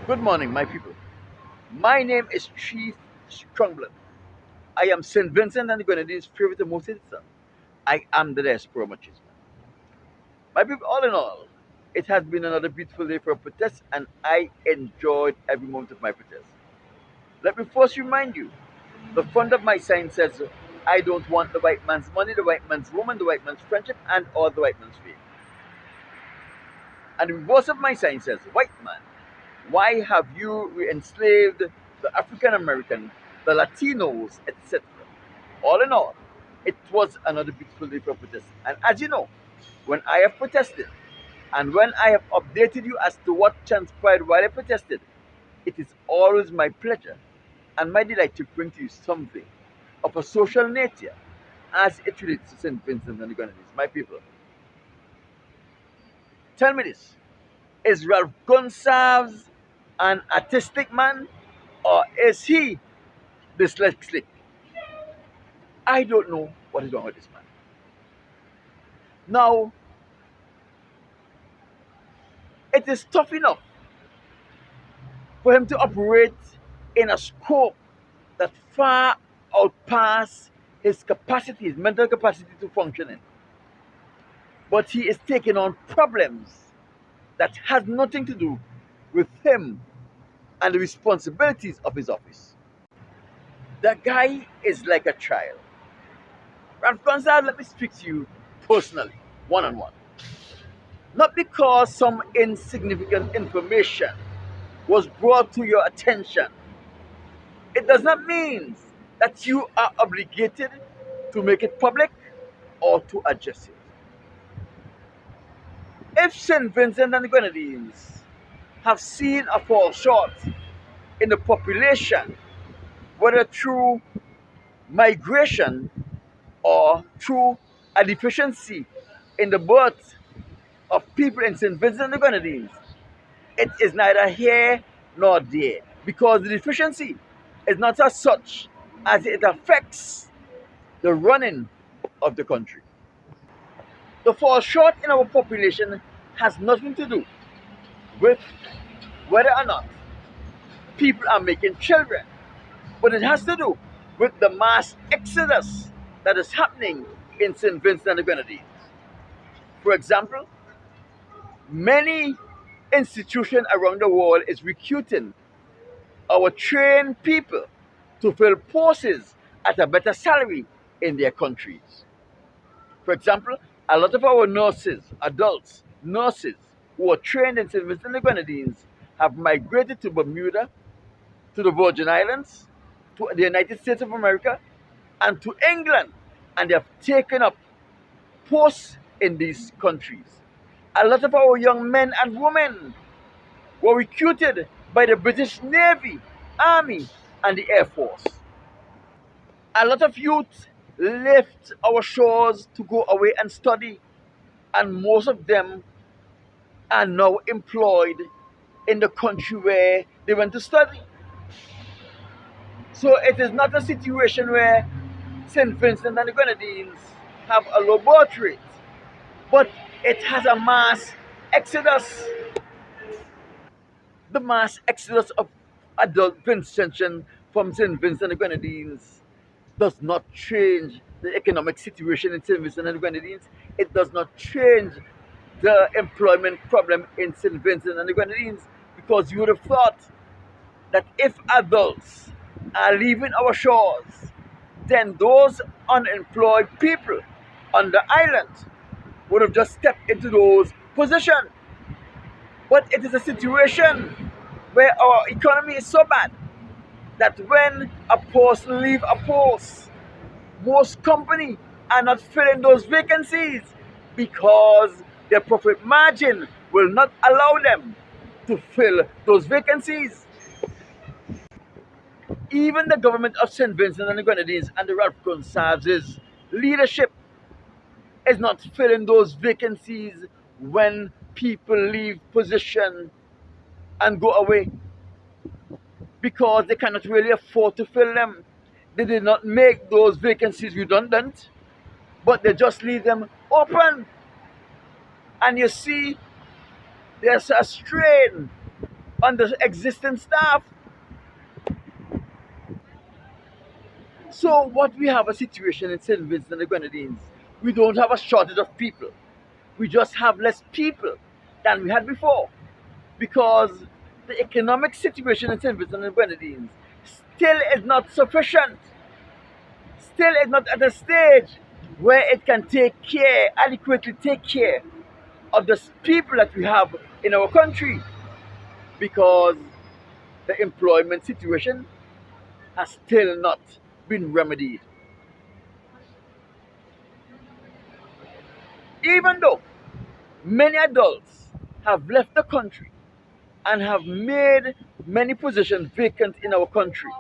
Good morning, my people. My name is Chief Strongblad. I am St. Vincent and the Grenadines' favorite and most citizen. I am the diaspora machismo. My people, all in all, it has been another beautiful day for a protest, and I enjoyed every moment of my protest. Let me first remind you the front of my sign says, I don't want the white man's money, the white man's woman, the white man's friendship, and or the white man's fame. And the reverse of my sign says, white man, why have you enslaved the African American, the Latinos, etc.? All in all, it was another beautiful day for protest. And as you know, when I have protested and when I have updated you as to what transpired while I protested, it is always my pleasure and my delight to bring to you something of a social nature as it relates to St. Vincent and the Grenadines. My people, tell me this. Is Ralph Gonsalves an artistic man, or is he dyslexic? I don't know what is wrong with this man. Now, it is tough enough for him to operate in a scope that far outpass his capacity, his mental capacity to function in. But he is taking on problems that has nothing to do with him and the responsibilities of his office. The guy is like a child. Ralph Gonsalves, let me speak to you personally, one on one. Not because some insignificant information was brought to your attention, it does not mean that you are obligated to make it public or to address it. If St. Vincent and the Grenadines have seen a fall short in the population, whether through migration or through a deficiency in the birth of people in St. Vincent and the Grenadines, it is neither here nor there, because the deficiency is not as such as it affects the running of the country. The fall short in our population has nothing to do with whether or not people are making children, but it has to do with the mass exodus that is happening in St. Vincent and the Grenadines. For example, many institutions around the world is recruiting our trained people to fill posts at a better salary in their countries. For example, a lot of our nurses, adults, nurses who are trained in St. Vincent and the Grenadines have migrated to Bermuda, to the Virgin Islands, to the United States of America, and to England, and they have taken up posts in these countries. A lot of our young men and women were recruited by the British Navy, Army, and the Air Force. A lot of youth left our shores to go away and study, and most of them are now employed in the country where they went to study. So it is not a situation where St. Vincent and the Grenadines have a low birth rate, but it has a mass exodus. The mass exodus of adult Vincentian from St. Vincent and the Grenadines does not change the economic situation in St. Vincent and the Grenadines. It does not change the employment problem in St. Vincent and the Grenadines, because you would have thought that if adults are leaving our shores, then those unemployed people on the island would have just stepped into those positions. But it is a situation where our economy is so bad that when a person leave a post, most companies are not filling those vacancies because their profit margin will not allow them to fill those vacancies. Even the government of St. Vincent and the Grenadines and the Ralph Gonsalves' leadership is not filling those vacancies when people leave position and go away, because they cannot really afford to fill them. They did not make those vacancies redundant, but they just leave them open. And you see, there's a strain on the existing staff. So what we have a situation in St. Vincent and the Grenadines, we don't have a shortage of people. We just have less people than we had before, because the economic situation in St. Vincent and the Grenadines still is not sufficient, still is not at a stage where it can adequately take care of the people that we have in our country, because the employment situation has still not been remedied. Even though many adults have left the country and have made many positions vacant in our country,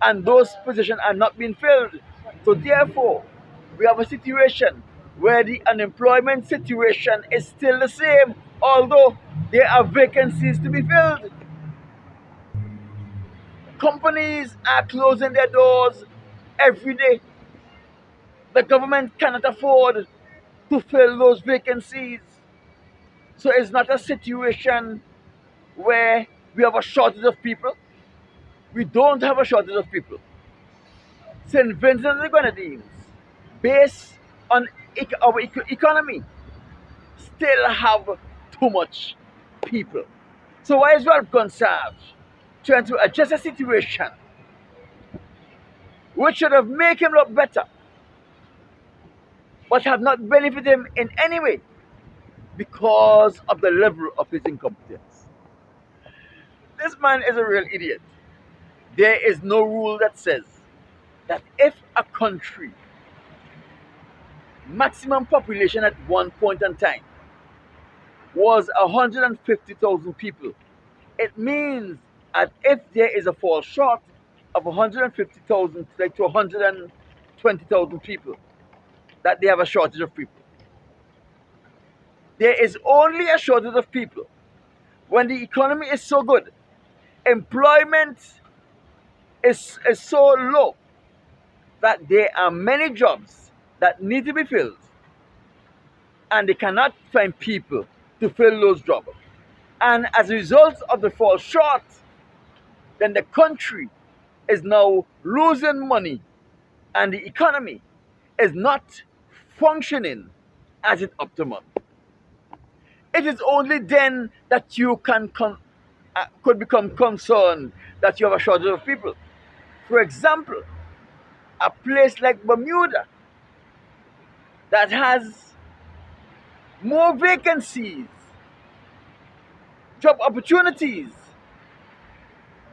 and those positions are not being filled. So therefore, we have a situation where the unemployment situation is still the same, although there are vacancies to be filled. Companies are closing their doors every day. The government cannot afford to fill those vacancies. So it's not a situation where we have a shortage of people. We don't have a shortage of people. St. Vincent and the Grenadines, based on our economy, still have too much people. So why is Ralph Gonsalves trying to address a situation which should have made him look better, but have not benefited him in any way because of the level of his incompetence? This man is a real idiot. There is no rule that says that if a country maximum population at one point in time was 150,000 people, it means that if there is a fall short of 150,000 like to 120,000 people, that they have a shortage of people. There is only a shortage of people when the economy is so good, employment is so low, that there are many jobs that need to be filled, and they cannot find people to fill those jobs. And as a result of the fall short, then the country is now losing money, and the economy is not functioning as its optimum. It is only then that you could become concerned that you have a shortage of people. For example, a place like Bermuda that has more vacancies, job opportunities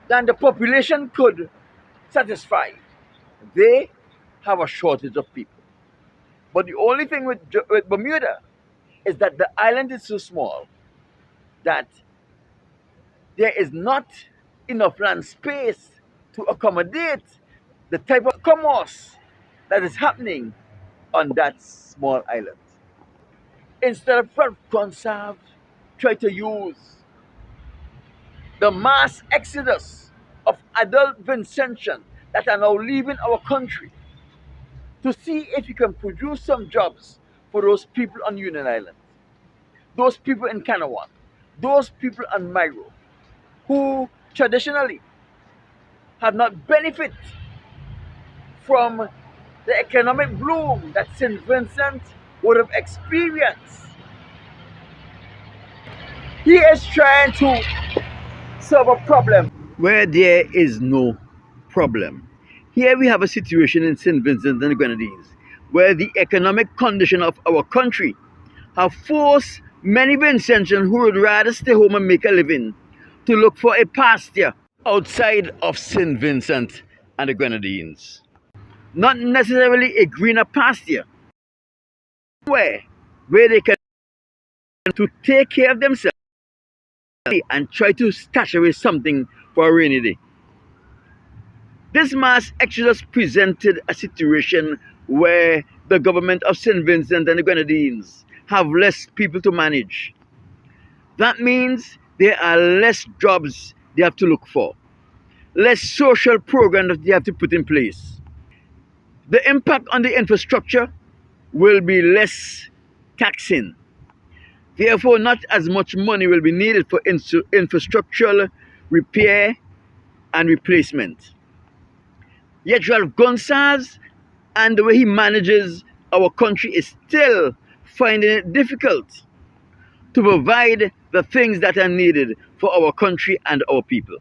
than the population could satisfy, they have a shortage of people. But the only thing with Bermuda is that the island is so small that there is not enough land space to accommodate the type of commerce that is happening on that small island. Instead of Gonsalves try to use the mass exodus of adult Vincentians that are now leaving our country to see if you can produce some jobs for those people on Union Island, those people in Kanawha, those people on Miro, who traditionally have not benefited from the economic bloom that St. Vincent would have experienced. He is trying to solve a problem where there is no problem. Here we have a situation in St. Vincent and the Grenadines where the economic condition of our country have forced many Vincentians who would rather stay home and make a living to look for a pasture outside of St. Vincent and the Grenadines. Not necessarily a greener pasture, where they can to take care of themselves and try to stash away something for a rainy day. This mass exodus presented a situation where the government of St. Vincent and the Grenadines have less people to manage. That means there are less jobs they have to look for, less social programs that they have to put in place. The impact on the infrastructure will be less taxing. Therefore, not as much money will be needed for infrastructural repair, and replacement. Yet Ralph Gonsalves and the way he manages our country is still finding it difficult to provide the things that are needed for our country and our people.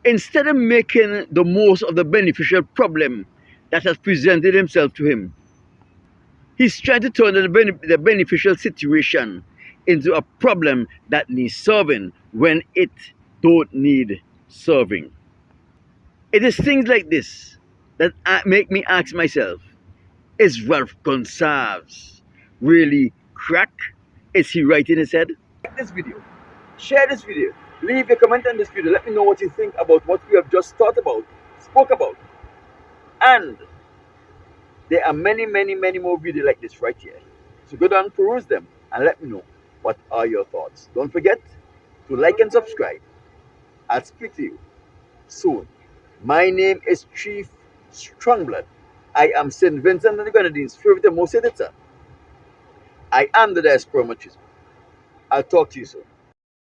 Instead of making the most of the beneficial problem that has presented himself to him, he's trying to turn the beneficial situation into a problem that needs solving when it don't need solving. It is things like this that make me ask myself, is Ralph Gonsalves really crack? Is he right in his head? Like this video, share this video, leave a comment on this video. Let me know what you think about what we have just thought about, spoke about. And there are many, many, many more videos like this right here. So go down, peruse them, and let me know what are your thoughts. Don't forget to like and subscribe. I'll speak to you soon. My name is Chief Strongblood. I am St. Vincent and the Grenadines' favorite and most editor. I am the Diaspora Machismo. I'll talk to you soon.